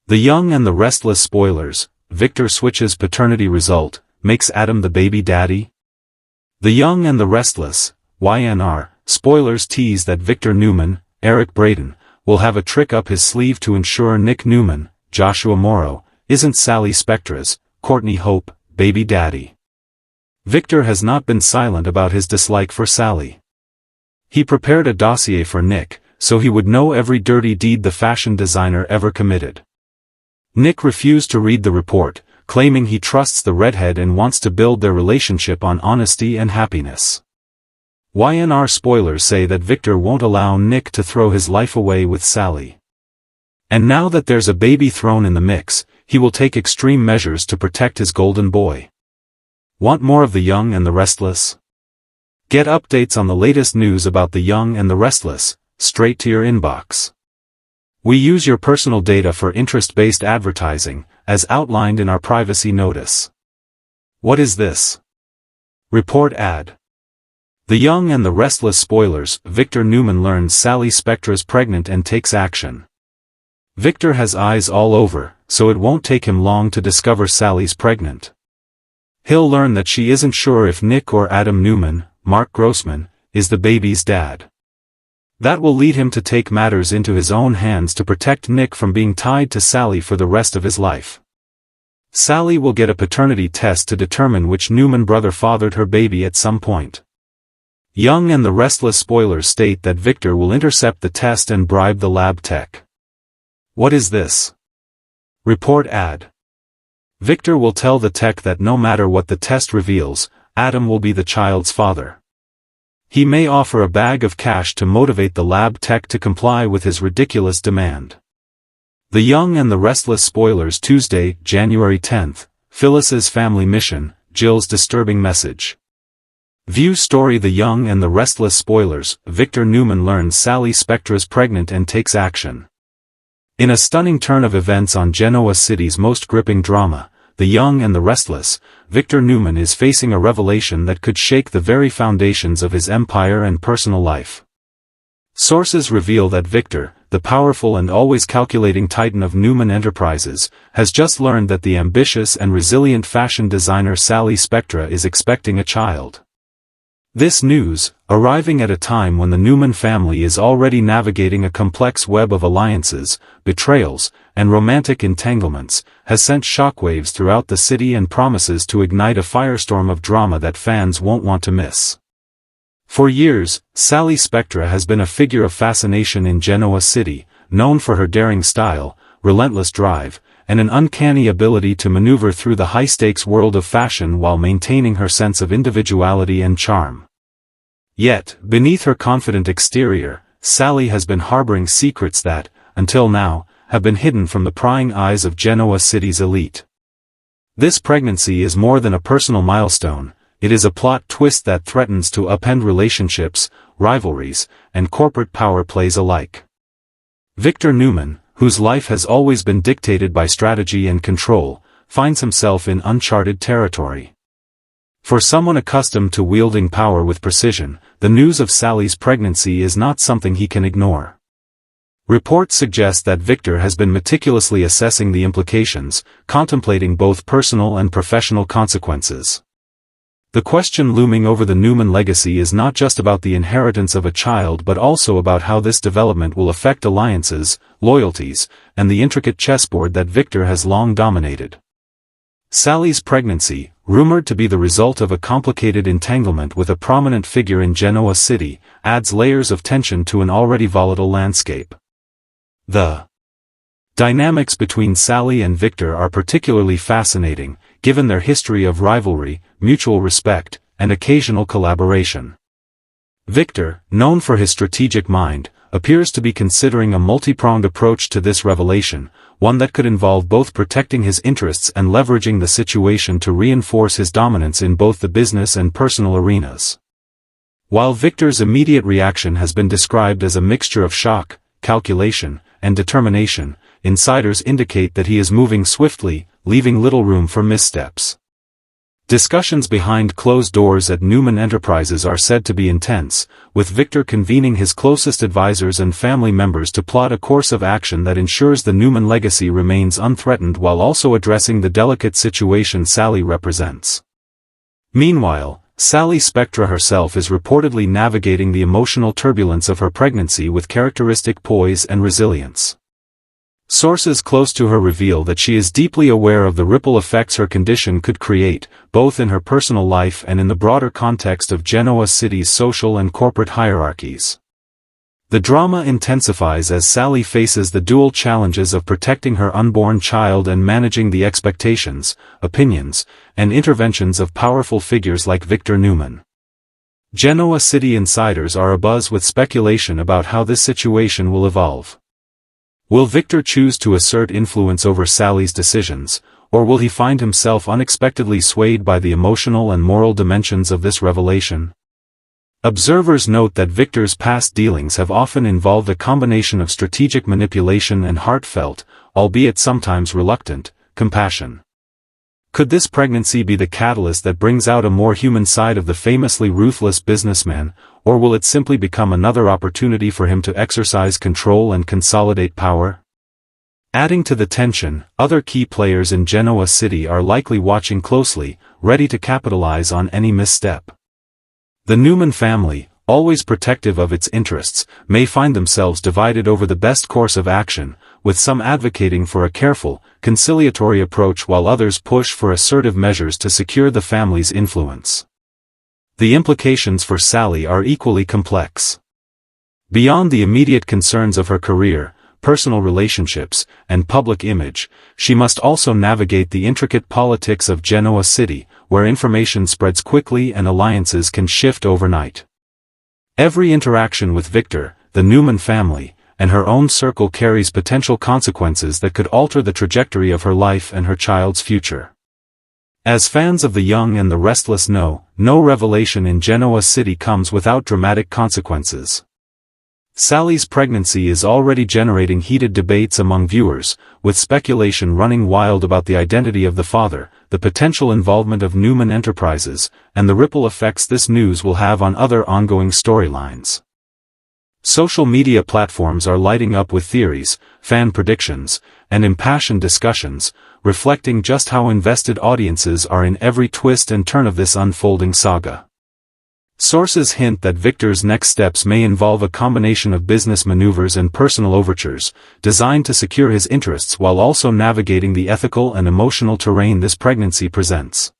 The Young and the Restless spoilers, Victor switches paternity result, makes Adam the baby daddy? The Young and the Restless, Y&R, spoilers tease that Victor Newman, Eric Braeden, will have a trick up his sleeve to ensure Nick Newman, Joshua Morrow, isn't Sally Spectra's, Courtney Hope, baby daddy. Victor has not been silent about his dislike for Sally. He prepared a dossier for Nick, so he would know every dirty deed the fashion designer ever committed. Nick refused to read the report, claiming he trusts the redhead and wants to build their relationship on honesty and happiness. Y&R spoilers say that Victor won't allow Nick to throw his life away with Sally. And now that there's a baby thrown in the mix, he will take extreme measures to protect his golden boy. Want more of The Young and the Restless? Get updates on the latest news about The Young and the Restless, straight to your inbox. We use your personal data for interest-based advertising, as outlined in our privacy notice. What is this? Report ad. The Young and the Restless spoilers, Victor Newman learns Sally Spectra's pregnant and takes action. Victor has eyes all over, so it won't take him long to discover Sally's pregnant. He'll learn that she isn't sure if Nick or Adam Newman, Mark Grossman, is the baby's dad. That will lead him to take matters into his own hands to protect Nick from being tied to Sally for the rest of his life. Sally will get a paternity test to determine which Newman brother fathered her baby at some point. Young and the Restless spoilers state that Victor will intercept the test and bribe the lab tech. What is this? Report ad. Victor will tell the tech that no matter what the test reveals, Adam will be the child's father. He may offer a bag of cash to motivate the lab tech to comply with his ridiculous demand. The Young and the Restless spoilers Tuesday, January 10th, Phyllis's family mission, Jill's disturbing message. View story The Young and the Restless spoilers, Victor Newman learns Sally Spectra's pregnant and takes action. In a stunning turn of events on Genoa City's most gripping drama, The Young and the Restless, Victor Newman is facing a revelation that could shake the very foundations of his empire and personal life. Sources reveal that Victor, the powerful and always calculating titan of Newman Enterprises, has just learned that the ambitious and resilient fashion designer Sally Spectra is expecting a child. This news, arriving at a time when the Newman family is already navigating a complex web of alliances, betrayals, and romantic entanglements, has sent shockwaves throughout the city and promises to ignite a firestorm of drama that fans won't want to miss. For years, Sally Spectra has been a figure of fascination in Genoa City, known for her daring style, relentless drive, and an uncanny ability to maneuver through the high-stakes world of fashion while maintaining her sense of individuality and charm. Yet, beneath her confident exterior, Sally has been harboring secrets that, until now, have been hidden from the prying eyes of Genoa City's elite. This pregnancy is more than a personal milestone, it is a plot twist that threatens to upend relationships, rivalries, and corporate power plays alike. Victor Newman, whose life has always been dictated by strategy and control, finds himself in uncharted territory. For someone accustomed to wielding power with precision, the news of Sally's pregnancy is not something he can ignore. Reports suggest that Victor has been meticulously assessing the implications, contemplating both personal and professional consequences. The question looming over the Newman legacy is not just about the inheritance of a child but also about how this development will affect alliances, loyalties, and the intricate chessboard that Victor has long dominated. Sally's pregnancy, rumored to be the result of a complicated entanglement with a prominent figure in Genoa City, adds layers of tension to an already volatile landscape. The dynamics between Sally and Victor are particularly fascinating, given their history of rivalry, mutual respect, and occasional collaboration. Victor, known for his strategic mind, appears to be considering a multi-pronged approach to this revelation, one that could involve both protecting his interests and leveraging the situation to reinforce his dominance in both the business and personal arenas. While Victor's immediate reaction has been described as a mixture of shock, calculation, and determination, insiders indicate that he is moving swiftly, leaving little room for missteps. Discussions behind closed doors at Newman Enterprises are said to be intense, with Victor convening his closest advisors and family members to plot a course of action that ensures the Newman legacy remains unthreatened while also addressing the delicate situation Sally represents. Meanwhile, Sally Spectra herself is reportedly navigating the emotional turbulence of her pregnancy with characteristic poise and resilience. Sources close to her reveal that she is deeply aware of the ripple effects her condition could create, both in her personal life and in the broader context of Genoa City's social and corporate hierarchies. The drama intensifies as Sally faces the dual challenges of protecting her unborn child and managing the expectations, opinions, and interventions of powerful figures like Victor Newman. Genoa City insiders are abuzz with speculation about how this situation will evolve. Will Victor choose to assert influence over Sally's decisions, or will he find himself unexpectedly swayed by the emotional and moral dimensions of this revelation? Observers note that Victor's past dealings have often involved a combination of strategic manipulation and heartfelt, albeit sometimes reluctant, compassion. Could this pregnancy be the catalyst that brings out a more human side of the famously ruthless businessman, or will it simply become another opportunity for him to exercise control and consolidate power? Adding to the tension, other key players in Genoa City are likely watching closely, ready to capitalize on any misstep. The Newman family, always protective of its interests, may find themselves divided over the best course of action, with some advocating for a careful, conciliatory approach while others push for assertive measures to secure the family's influence. The implications for Sally are equally complex. Beyond the immediate concerns of her career, personal relationships, and public image, she must also navigate the intricate politics of Genoa City, where information spreads quickly and alliances can shift overnight. Every interaction with Victor, the Newman family, and her own circle carries potential consequences that could alter the trajectory of her life and her child's future. As fans of The Young and the Restless know, no revelation in Genoa City comes without dramatic consequences. Sally's pregnancy is already generating heated debates among viewers, with speculation running wild about the identity of the father, the potential involvement of Newman Enterprises, and the ripple effects this news will have on other ongoing storylines. Social media platforms are lighting up with theories, fan predictions, and impassioned discussions, reflecting just how invested audiences are in every twist and turn of this unfolding saga. Sources hint that Victor's next steps may involve a combination of business maneuvers and personal overtures, designed to secure his interests while also navigating the ethical and emotional terrain this pregnancy presents.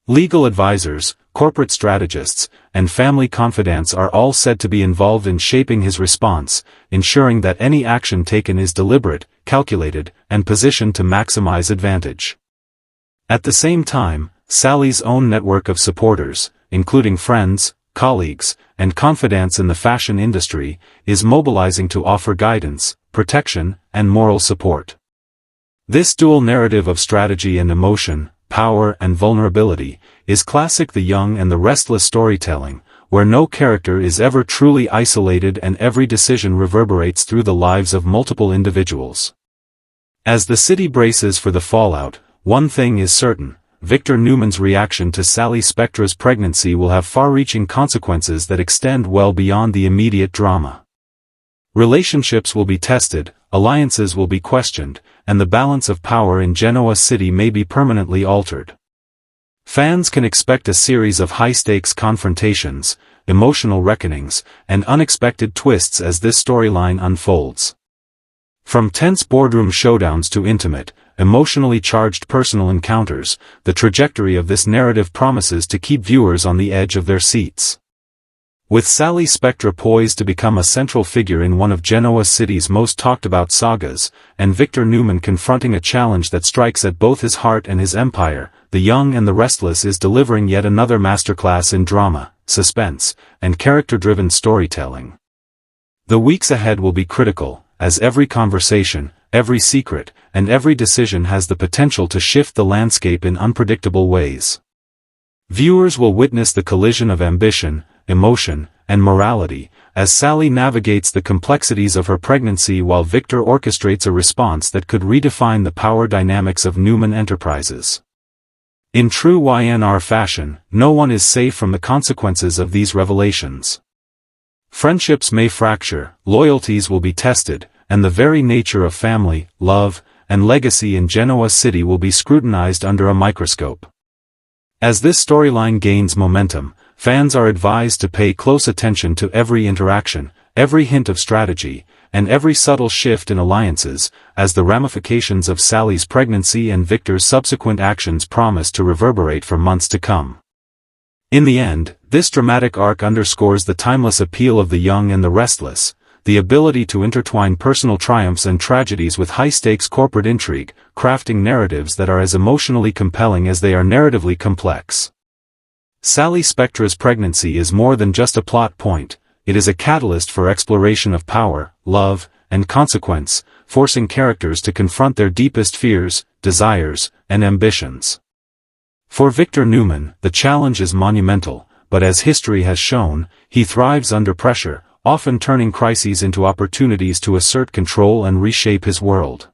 Legal advisors, corporate strategists, and family confidants are all said to be involved in shaping his response, ensuring that any action taken is deliberate, calculated, and positioned to maximize advantage. At the same time, Sally's own network of supporters, including friends, colleagues, and confidants in the fashion industry, is mobilizing to offer guidance, protection, and moral support. This dual narrative of strategy and emotion, power and vulnerability, is classic The Young and the Restless storytelling, where no character is ever truly isolated and every decision reverberates through the lives of multiple individuals. As the city braces for the fallout, one thing is certain: Victor Newman's reaction to Sally Spectra's pregnancy will have far-reaching consequences that extend well beyond the immediate drama. Relationships will be tested, alliances will be questioned, and the balance of power in Genoa City may be permanently altered. Fans can expect a series of high-stakes confrontations, emotional reckonings, and unexpected twists as this storyline unfolds. From tense boardroom showdowns to intimate, emotionally charged personal encounters, the trajectory of this narrative promises to keep viewers on the edge of their seats. With Sally Spectra poised to become a central figure in one of Genoa City's most talked-about sagas, and Victor Newman confronting a challenge that strikes at both his heart and his empire, The Young and the Restless is delivering yet another masterclass in drama, suspense, and character-driven storytelling. The weeks ahead will be critical, as every conversation, every secret, and every decision has the potential to shift the landscape in unpredictable ways. Viewers will witness the collision of ambition, emotion, and morality, as Sally navigates the complexities of her pregnancy while Victor orchestrates a response that could redefine the power dynamics of Newman Enterprises. In true Y&R fashion, no one is safe from the consequences of these revelations. Friendships may fracture, loyalties will be tested, and the very nature of family, love, and legacy in Genoa City will be scrutinized under a microscope. As this storyline gains momentum, fans are advised to pay close attention to every interaction, every hint of strategy, and every subtle shift in alliances, as the ramifications of Sally's pregnancy and Victor's subsequent actions promise to reverberate for months to come. In the end, this dramatic arc underscores the timeless appeal of The Young and the Restless, the ability to intertwine personal triumphs and tragedies with high-stakes corporate intrigue, crafting narratives that are as emotionally compelling as they are narratively complex. Sally Spectra's pregnancy is more than just a plot point. It is a catalyst for exploration of power, love, and consequence, forcing characters to confront their deepest fears, desires, and ambitions. For Victor Newman, the challenge is monumental, but as history has shown, he thrives under pressure, often turning crises into opportunities to assert control and reshape his world.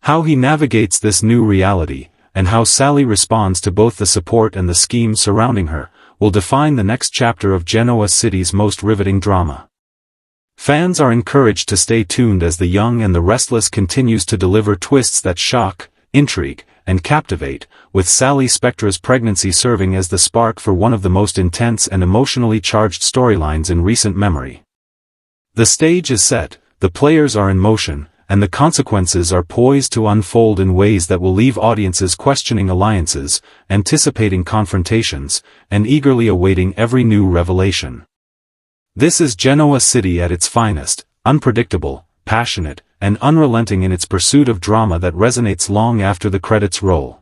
How he navigates this new reality, and how Sally responds to both the support and the schemes surrounding her, will define the next chapter of Genoa City's most riveting drama. Fans are encouraged to stay tuned as The Young and the Restless continues to deliver twists that shock, intrigue, and captivate, with Sally Spectra's pregnancy serving as the spark for one of the most intense and emotionally charged storylines in recent memory. The stage is set, the players are in motion, and the consequences are poised to unfold in ways that will leave audiences questioning alliances, anticipating confrontations, and eagerly awaiting every new revelation. This is Genoa City at its finest, unpredictable, passionate, and unrelenting in its pursuit of drama that resonates long after the credits roll.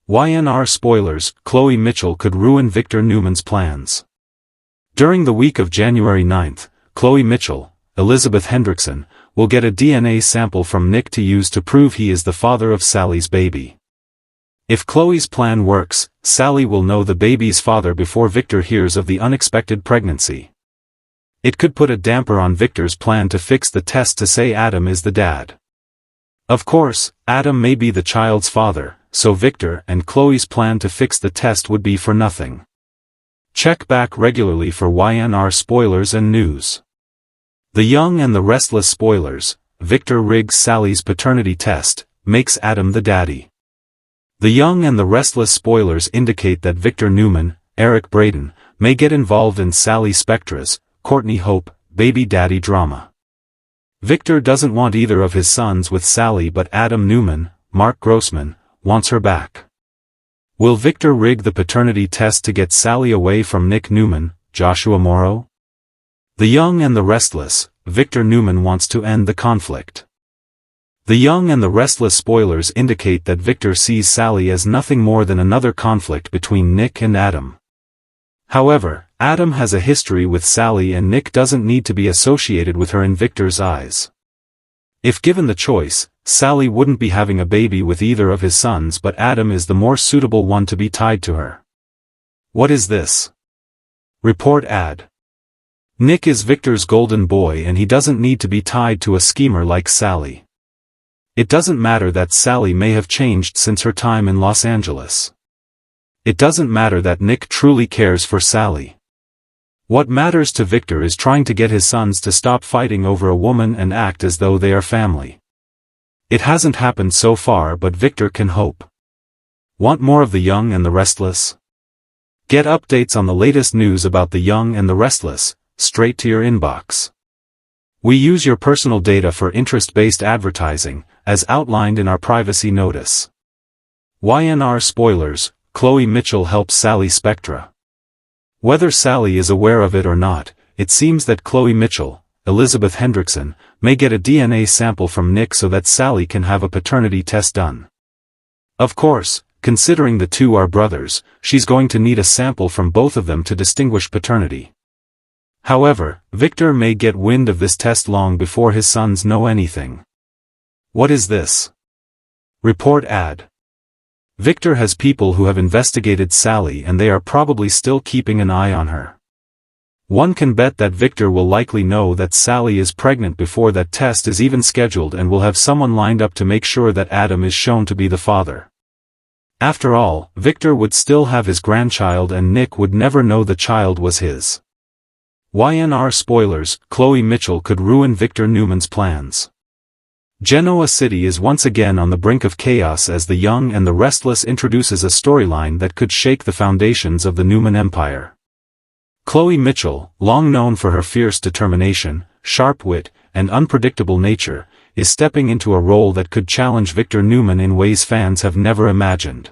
Y&R spoilers: Chloe Mitchell could ruin Victor Newman's plans. During the week of January 9th, Chloe Mitchell, Elizabeth Hendrickson, will get a DNA sample from Nick to use to prove he is the father of Sally's baby. If Chloe's plan works, Sally will know the baby's father before Victor hears of the unexpected pregnancy. It could put a damper on Victor's plan to fix the test to say Adam is the dad. Of course, Adam may be the child's father, so Victor and Chloe's plan to fix the test would be for nothing. Check back regularly for Y&R spoilers and news. The Young and the Restless spoilers: Victor rigs Sally's paternity test, makes Adam the daddy. The Young and the Restless spoilers indicate that Victor Newman, Eric Braeden, may get involved in Sally Spectra's, Courtney Hope, baby daddy drama. Victor doesn't want either of his sons with Sally, but Adam Newman, Mark Grossman, wants her back. Will Victor rig the paternity test to get Sally away from Nick Newman, Joshua Morrow? The Young and the Restless: Victor Newman wants to end the conflict. The Young and the Restless spoilers indicate that Victor sees Sally as nothing more than another conflict between Nick and Adam. However, Adam has a history with Sally and Nick doesn't need to be associated with her in Victor's eyes. If given the choice, Sally wouldn't be having a baby with either of his sons, but Adam is the more suitable one to be tied to her. What is this? Report ad. Nick is Victor's golden boy and he doesn't need to be tied to a schemer like Sally. It doesn't matter that Sally may have changed since her time in Los Angeles. It doesn't matter that Nick truly cares for Sally. What matters to Victor is trying to get his sons to stop fighting over a woman and act as though they are family. It hasn't happened so far, but Victor can hope. Want more of The Young and the Restless? Get updates on the latest news about The Young and the Restless, straight to your inbox. We use your personal data for interest-based advertising, as outlined in our privacy notice. Y&R spoilers: Chloe Mitchell helps Sally Spectra. Whether Sally is aware of it or not, it seems that Chloe Mitchell, Elizabeth Hendrickson, may get a DNA sample from Nick so that Sally can have a paternity test done. Of course, considering the two are brothers, she's going to need a sample from both of them to distinguish paternity. However, Victor may get wind of this test long before his sons know anything. What is this? Report ad. Victor has people who have investigated Sally and they are probably still keeping an eye on her. One can bet that Victor will likely know that Sally is pregnant before that test is even scheduled and will have someone lined up to make sure that Adam is shown to be the father. After all, Victor would still have his grandchild and Nick would never know the child was his. Y&R spoilers, Chloe Mitchell could ruin Victor Newman's plans. Genoa City is once again on the brink of chaos as The Young and the Restless introduces a storyline that could shake the foundations of the Newman Empire. Chloe Mitchell, long known for her fierce determination, sharp wit, and unpredictable nature, is stepping into a role that could challenge Victor Newman in ways fans have never imagined.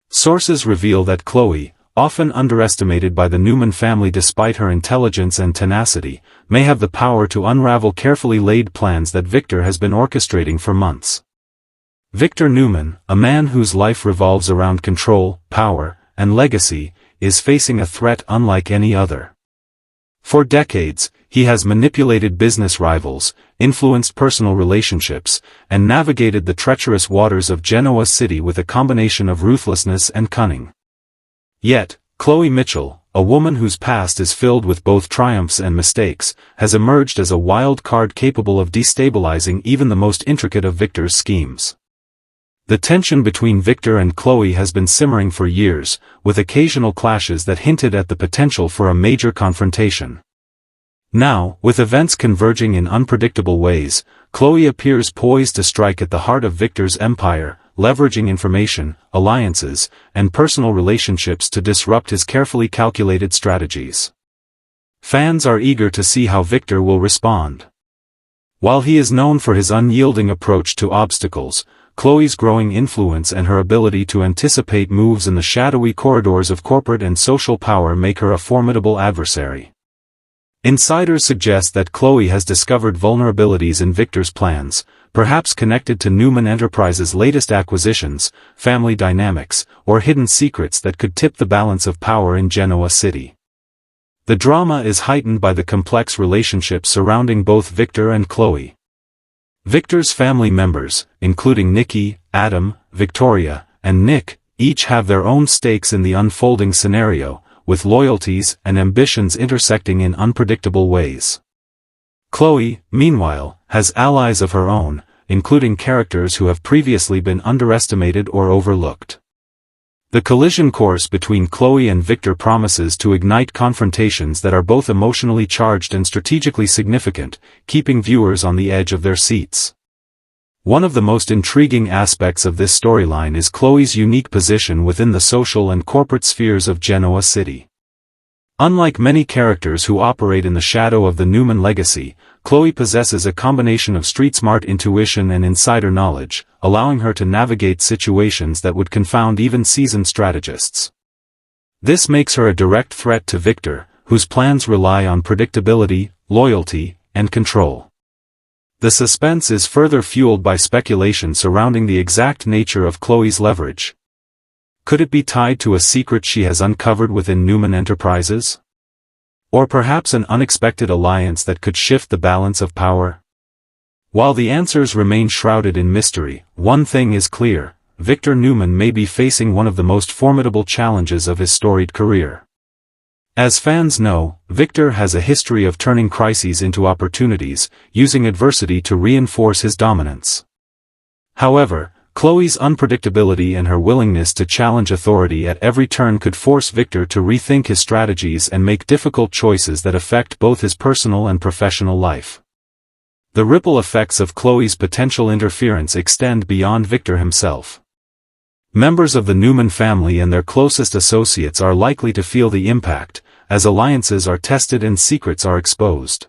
Sources reveal that Chloe, often underestimated by the Newman family despite her intelligence and tenacity, may have the power to unravel carefully laid plans that Victor has been orchestrating for months. Victor Newman, a man whose life revolves around control, power, and legacy, is facing a threat unlike any other. For decades, he has manipulated business rivals, influenced personal relationships, and navigated the treacherous waters of Genoa City with a combination of ruthlessness and cunning. Yet, Chloe Mitchell, a woman whose past is filled with both triumphs and mistakes, has emerged as a wild card capable of destabilizing even the most intricate of Victor's schemes. The tension between Victor and Chloe has been simmering for years, with occasional clashes that hinted at the potential for a major confrontation. Now, with events converging in unpredictable ways, Chloe appears poised to strike at the heart of Victor's empire, leveraging information, alliances, and personal relationships to disrupt his carefully calculated strategies. Fans are eager to see how Victor will respond. While he is known for his unyielding approach to obstacles, Chloe's growing influence and her ability to anticipate moves in the shadowy corridors of corporate and social power make her a formidable adversary. Insiders suggest that Chloe has discovered vulnerabilities in Victor's plans, perhaps connected to Newman Enterprises' latest acquisitions, family dynamics, or hidden secrets that could tip the balance of power in Genoa City. The drama is heightened by the complex relationships surrounding both Victor and Chloe. Victor's family members, including Nikki, Adam, Victoria, and Nick, each have their own stakes in the unfolding scenario, with loyalties and ambitions intersecting in unpredictable ways. Chloe, meanwhile, has allies of her own, including characters who have previously been underestimated or overlooked. The collision course between Chloe and Victor promises to ignite confrontations that are both emotionally charged and strategically significant, keeping viewers on the edge of their seats. One of the most intriguing aspects of this storyline is Chloe's unique position within the social and corporate spheres of Genoa City. Unlike many characters who operate in the shadow of the Newman legacy, Chloe possesses a combination of street-smart intuition and insider knowledge, allowing her to navigate situations that would confound even seasoned strategists. This makes her a direct threat to Victor, whose plans rely on predictability, loyalty, and control. The suspense is further fueled by speculation surrounding the exact nature of Chloe's leverage. Could it be tied to a secret she has uncovered within Newman Enterprises? Or perhaps an unexpected alliance that could shift the balance of power? While the answers remain shrouded in mystery, one thing is clear: Victor Newman may be facing one of the most formidable challenges of his storied career. As fans know, Victor has a history of turning crises into opportunities, using adversity to reinforce his dominance. However, Chloe's unpredictability and her willingness to challenge authority at every turn could force Victor to rethink his strategies and make difficult choices that affect both his personal and professional life. The ripple effects of Chloe's potential interference extend beyond Victor himself. Members of the Newman family and their closest associates are likely to feel the impact, as alliances are tested and secrets are exposed.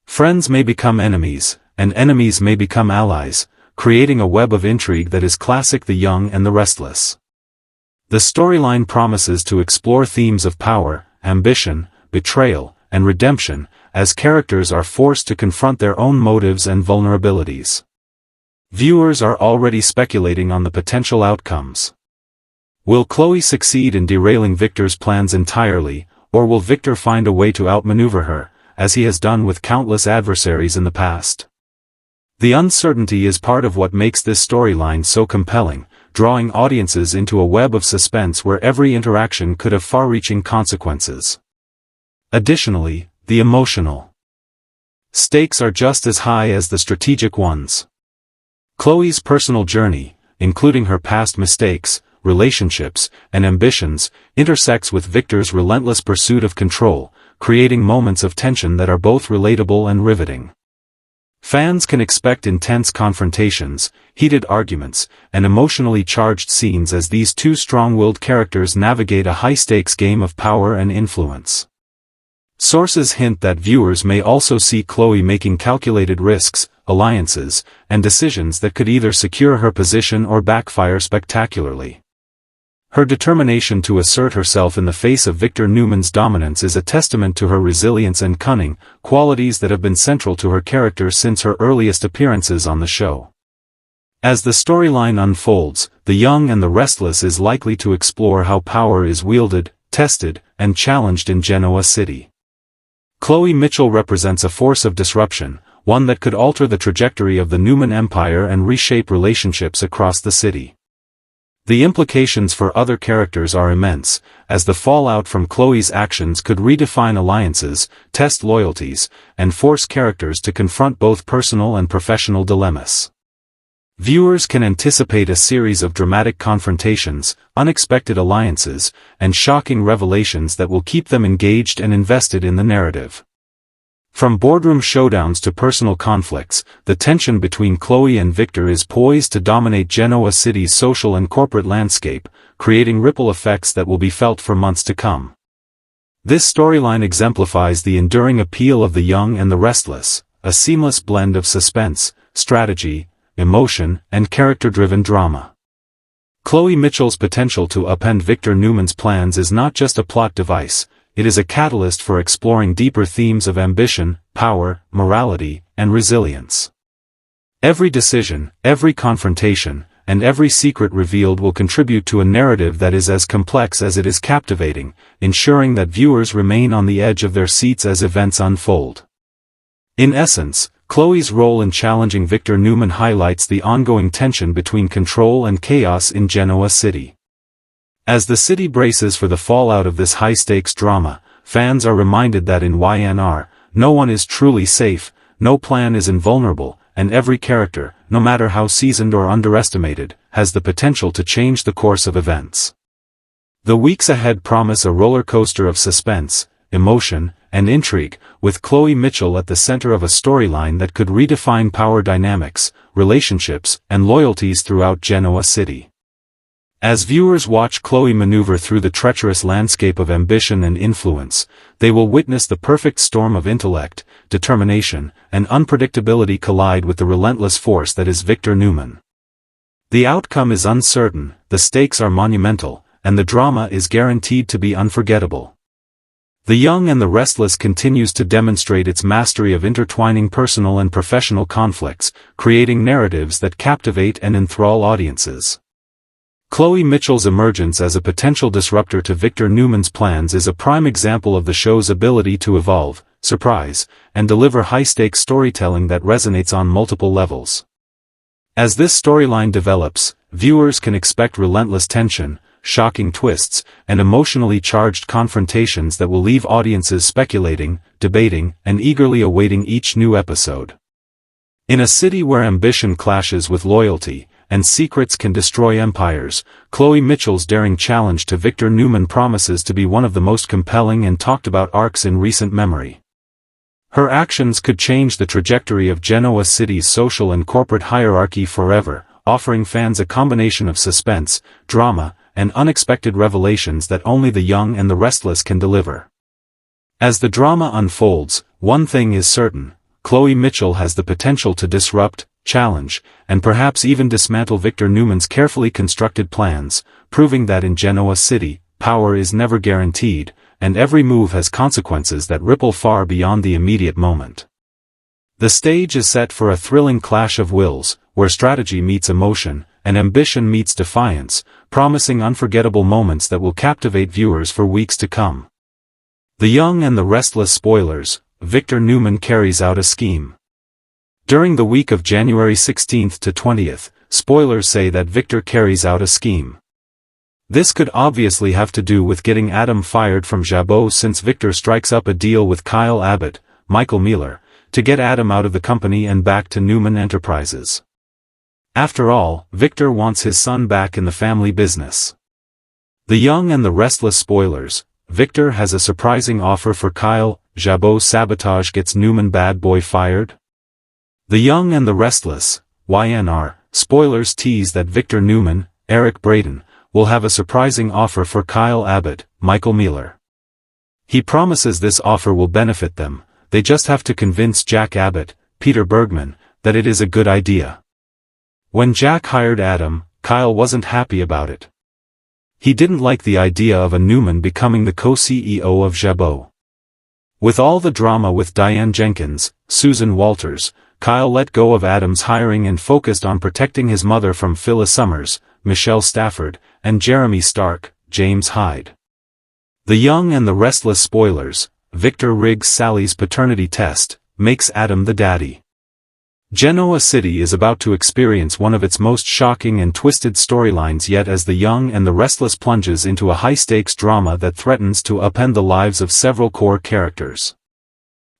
Friends may become enemies, and enemies may become allies, creating a web of intrigue that is classic The Young and the Restless. The storyline promises to explore themes of power, ambition, betrayal, and redemption, as characters are forced to confront their own motives and vulnerabilities. Viewers are already speculating on the potential outcomes. Will Chloe succeed in derailing Victor's plans entirely, or will Victor find a way to outmaneuver her, as he has done with countless adversaries in the past? The uncertainty is part of what makes this storyline so compelling, drawing audiences into a web of suspense where every interaction could have far-reaching consequences. Additionally, the emotional stakes are just as high as the strategic ones. Chloe's personal journey, including her past mistakes, relationships, and ambitions, intersects with Victor's relentless pursuit of control, creating moments of tension that are both relatable and riveting. Fans can expect intense confrontations, heated arguments, and emotionally charged scenes as these two strong-willed characters navigate a high-stakes game of power and influence. Sources hint that viewers may also see Chloe making calculated risks, alliances, and decisions that could either secure her position or backfire spectacularly. Her determination to assert herself in the face of Victor Newman's dominance is a testament to her resilience and cunning, qualities that have been central to her character since her earliest appearances on the show. As the storyline unfolds, The Young and the Restless is likely to explore how power is wielded, tested, and challenged in Genoa City. Chloe Mitchell represents a force of disruption, one that could alter the trajectory of the Newman Empire and reshape relationships across the city. The implications for other characters are immense, as the fallout from Chloe's actions could redefine alliances, test loyalties, and force characters to confront both personal and professional dilemmas. Viewers can anticipate a series of dramatic confrontations, unexpected alliances, and shocking revelations that will keep them engaged and invested in the narrative. From boardroom showdowns to personal conflicts, the tension between Chloe and Victor is poised to dominate Genoa City's social and corporate landscape, creating ripple effects that will be felt for months to come. This storyline exemplifies the enduring appeal of The Young and the Restless, a seamless blend of suspense, strategy, emotion, and character-driven drama. Chloe Mitchell's potential to upend Victor Newman's plans is not just a plot device, it is a catalyst for exploring deeper themes of ambition, power, morality, and resilience. Every decision, every confrontation, and every secret revealed will contribute to a narrative that is as complex as it is captivating, ensuring that viewers remain on the edge of their seats as events unfold. In essence, Chloe's role in challenging Victor Newman highlights the ongoing tension between control and chaos in Genoa City. As the city braces for the fallout of this high-stakes drama, fans are reminded that in Y&R, no one is truly safe, no plan is invulnerable, and every character, no matter how seasoned or underestimated, has the potential to change the course of events. The weeks ahead promise a roller coaster of suspense, emotion, and intrigue, with Chloe Mitchell at the center of a storyline that could redefine power dynamics, relationships, and loyalties throughout Genoa City. As viewers watch Chloe maneuver through the treacherous landscape of ambition and influence, they will witness the perfect storm of intellect, determination, and unpredictability collide with the relentless force that is Victor Newman. The outcome is uncertain, the stakes are monumental, and the drama is guaranteed to be unforgettable. The Young and the Restless continues to demonstrate its mastery of intertwining personal and professional conflicts, creating narratives that captivate and enthrall audiences. Chloe Mitchell's emergence as a potential disruptor to Victor Newman's plans is a prime example of the show's ability to evolve, surprise, and deliver high-stakes storytelling that resonates on multiple levels. As this storyline develops, viewers can expect relentless tension, shocking twists, and emotionally charged confrontations that will leave audiences speculating, debating, and eagerly awaiting each new episode. In a city where ambition clashes with loyalty, and secrets can destroy empires, Chloe Mitchell's daring challenge to Victor Newman promises to be one of the most compelling and talked-about arcs in recent memory. Her actions could change the trajectory of Genoa City's social and corporate hierarchy forever, offering fans a combination of suspense, drama, and unexpected revelations that only The Young and the Restless can deliver. As the drama unfolds, one thing is certain: Chloe Mitchell has the potential to disrupt, challenge, and perhaps even dismantle Victor Newman's carefully constructed plans, proving that in Genoa City, power is never guaranteed, and every move has consequences that ripple far beyond the immediate moment. The stage is set for a thrilling clash of wills, where strategy meets emotion, and ambition meets defiance, promising unforgettable moments that will captivate viewers for weeks to come. The Young and the Restless spoilers: Victor Newman carries out a scheme. During the week of January 16th to 20th, spoilers say that Victor carries out a scheme. This could obviously have to do with getting Adam fired from Jabot, since Victor strikes up a deal with Kyle Abbott, Michael Mealer, to get Adam out of the company and back to Newman Enterprises. After all, Victor wants his son back in the family business. The Young and the Restless spoilers. Victor has a surprising offer for Kyle. Jabot sabotage gets Newman bad boy fired. The Young and the Restless. Y&R spoilers tease that Victor Newman, Eric Braeden, will have a surprising offer for Kyle Abbott, Michael Mealer. He promises this offer will benefit them. They just have to convince Jack Abbott, Peter Bergman, that it is a good idea. When Jack hired Adam, Kyle wasn't happy about it. He didn't like the idea of a Newman becoming the co-CEO of Jabot. With all the drama with Diane Jenkins, Susan Walters, Kyle let go of Adam's hiring and focused on protecting his mother from Phyllis Summers, Michelle Stafford, and Jeremy Stark, James Hyde. The Young and the Restless spoilers. Victor rigs Sally's paternity test, makes Adam the daddy. Genoa City is about to experience one of its most shocking and twisted storylines yet as The Young and the Restless plunges into a high-stakes drama that threatens to upend the lives of several core characters.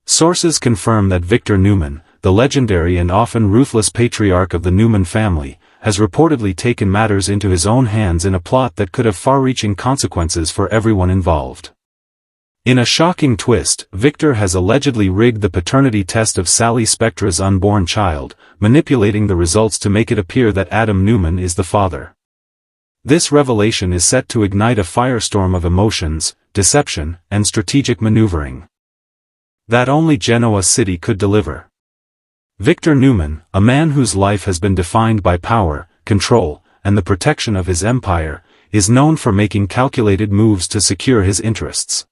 Sources confirm that Victor Newman, the legendary and often ruthless patriarch of the Newman family, has reportedly taken matters into his own hands in a plot that could have far-reaching consequences for everyone involved. In a shocking twist, Victor has allegedly rigged the paternity test of Sally Spectra's unborn child, manipulating the results to make it appear that Adam Newman is the father. This revelation is set to ignite a firestorm of emotions, deception, and strategic maneuvering that only Genoa City could deliver. Victor Newman, a man whose life has been defined by power, control, and the protection of his empire, is known for making calculated moves to secure his interests.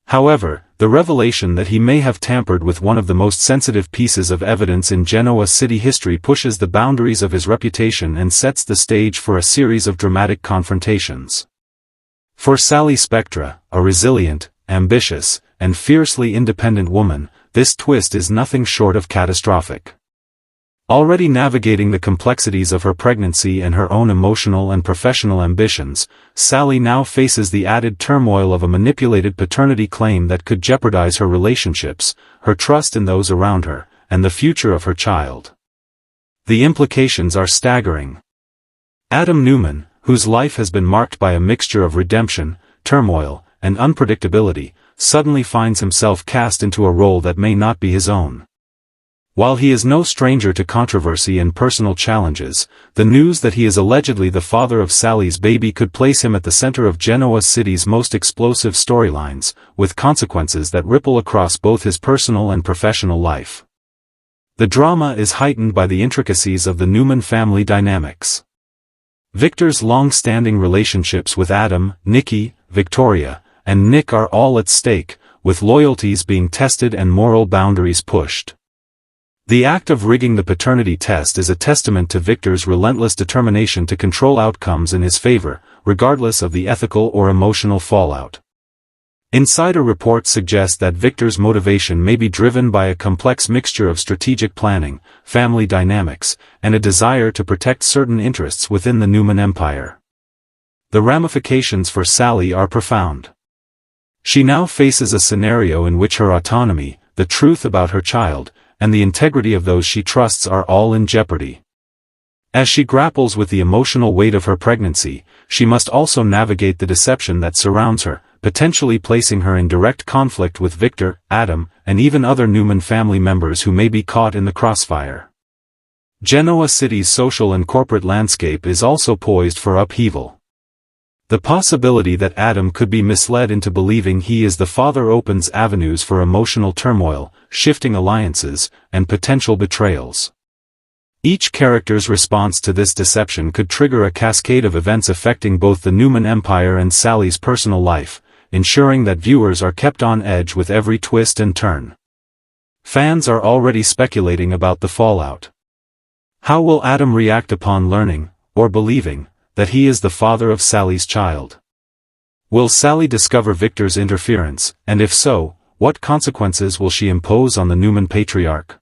However, the revelation that he may have tampered with one of the most sensitive pieces of evidence in Genoa City history pushes the boundaries of his reputation and sets the stage for a series of dramatic confrontations. For Sally Spectra, a resilient, ambitious, and fiercely independent woman, this twist is nothing short of catastrophic. Already navigating the complexities of her pregnancy and her own emotional and professional ambitions, Sally now faces the added turmoil of a manipulated paternity claim that could jeopardize her relationships, her trust in those around her, and the future of her child. The implications are staggering. Adam Newman, whose life has been marked by a mixture of redemption, turmoil, and unpredictability, suddenly finds himself cast into a role that may not be his own. While he is no stranger to controversy and personal challenges, the news that he is allegedly the father of Sally's baby could place him at the center of Genoa City's most explosive storylines, with consequences that ripple across both his personal and professional life. The drama is heightened by the intricacies of the Newman family dynamics. Victor's long-standing relationships with Adam, Nikki, Victoria, and Nick are all at stake, with loyalties being tested and moral boundaries pushed. The act of rigging the paternity test is a testament to Victor's relentless determination to control outcomes in his favor, regardless of the ethical or emotional fallout. Insider reports suggest that Victor's motivation may be driven by a complex mixture of strategic planning, family dynamics, and a desire to protect certain interests within the Newman empire. The ramifications for Sally are profound. She now faces a scenario in which her autonomy, the truth about her child, and the integrity of those she trusts are all in jeopardy. As she grapples with the emotional weight of her pregnancy, she must also navigate the deception that surrounds her, potentially placing her in direct conflict with Victor, Adam, and even other Newman family members who may be caught in the crossfire. Genoa City's social and corporate landscape is also poised for upheaval. The possibility that Adam could be misled into believing he is the father opens avenues for emotional turmoil, shifting alliances, and potential betrayals. Each character's response to this deception could trigger a cascade of events affecting both the Newman empire and Sally's personal life, ensuring that viewers are kept on edge with every twist and turn. Fans are already speculating about the fallout. How will Adam react upon learning, or believing, that he is the father of Sally's child? Will Sally discover Victor's interference, and if so, what consequences will she impose on the Newman patriarch?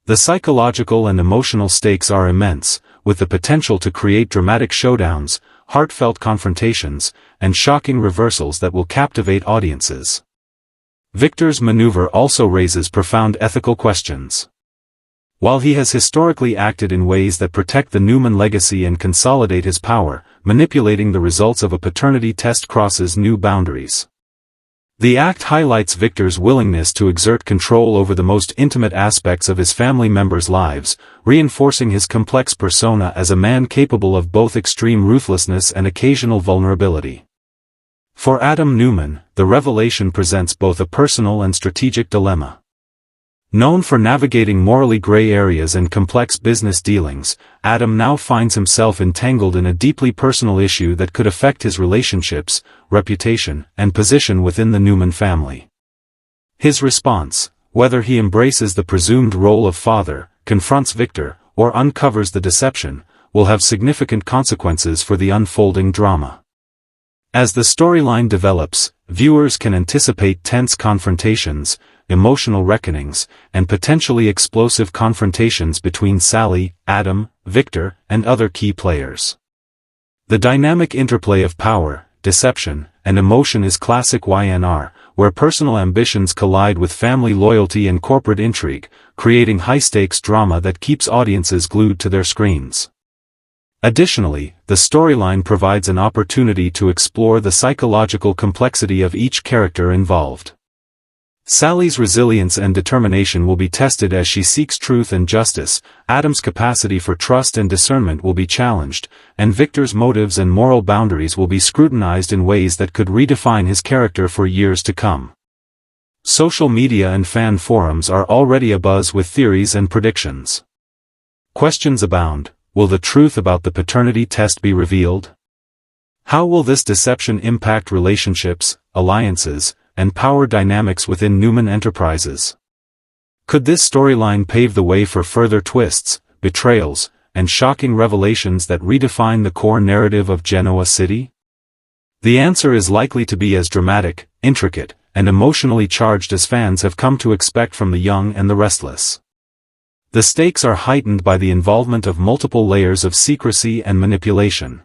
The psychological and emotional stakes are immense, with the potential to create dramatic showdowns, heartfelt confrontations, and shocking reversals that will captivate audiences. Victor's maneuver also raises profound ethical questions. While he has historically acted in ways that protect the Newman legacy and consolidate his power, manipulating the results of a paternity test crosses new boundaries. The act highlights Victor's willingness to exert control over the most intimate aspects of his family members' lives, reinforcing his complex persona as a man capable of both extreme ruthlessness and occasional vulnerability. For Adam Newman, the revelation presents both a personal and strategic dilemma. Known for navigating morally gray areas and complex business dealings, Adam now finds himself entangled in a deeply personal issue that could affect his relationships, reputation, and position within the Newman family. His response, whether he embraces the presumed role of father, confronts Victor, or uncovers the deception, will have significant consequences for the unfolding drama. As the storyline develops, viewers can anticipate tense confrontations, emotional reckonings, and potentially explosive confrontations between Sally, Adam, Victor, and other key players. The dynamic interplay of power, deception, and emotion is classic Y&R, where personal ambitions collide with family loyalty and corporate intrigue, creating high-stakes drama that keeps audiences glued to their screens. Additionally, the storyline provides an opportunity to explore the psychological complexity of each character involved. Sally's resilience and determination will be tested as she seeks truth and justice, Adam's capacity for trust and discernment will be challenged, and Victor's motives and moral boundaries will be scrutinized in ways that could redefine his character for years to come. Social media and fan forums are already abuzz with theories and predictions. Questions abound. Will the truth about the paternity test be revealed? How will this deception impact relationships, alliances, and power dynamics within Newman Enterprises? Could this storyline pave the way for further twists, betrayals, and shocking revelations that redefine the core narrative of Genoa City? The answer is likely to be as dramatic, intricate, and emotionally charged as fans have come to expect from The Young and the Restless. The stakes are heightened by the involvement of multiple layers of secrecy and manipulation.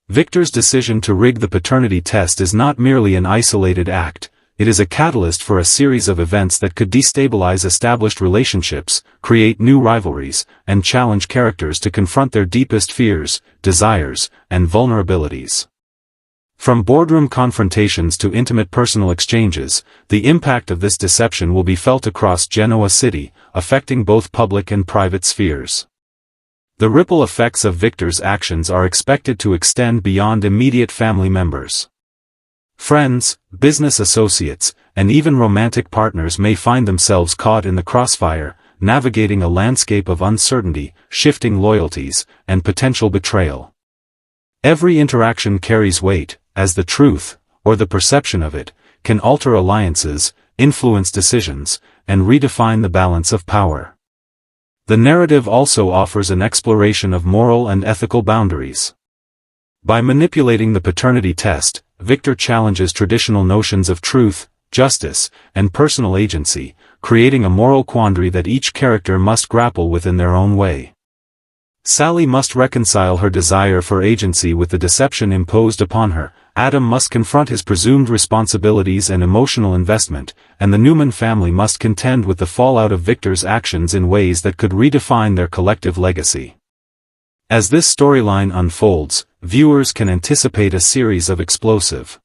Victor's decision to rig the paternity test is not merely an isolated act, it is a catalyst for a series of events that could destabilize established relationships, create new rivalries, and challenge characters to confront their deepest fears, desires, and vulnerabilities. From boardroom confrontations to intimate personal exchanges, the impact of this deception will be felt across Genoa City, affecting both public and private spheres. The ripple effects of Victor's actions are expected to extend beyond immediate family members. Friends, business associates, and even romantic partners may find themselves caught in the crossfire, navigating a landscape of uncertainty, shifting loyalties, and potential betrayal. Every interaction carries weight, as the truth, or the perception of it, can alter alliances, influence decisions, and redefine the balance of power. The narrative also offers an exploration of moral and ethical boundaries. By manipulating the paternity test, Victor challenges traditional notions of truth, justice, and personal agency, creating a moral quandary that each character must grapple with in their own way. Sally must reconcile her desire for agency with the deception imposed upon her, Adam must confront his presumed responsibilities and emotional investment, and the Newman family must contend with the fallout of Victor's actions in ways that could redefine their collective legacy. As this storyline unfolds, viewers can anticipate a series of explosive,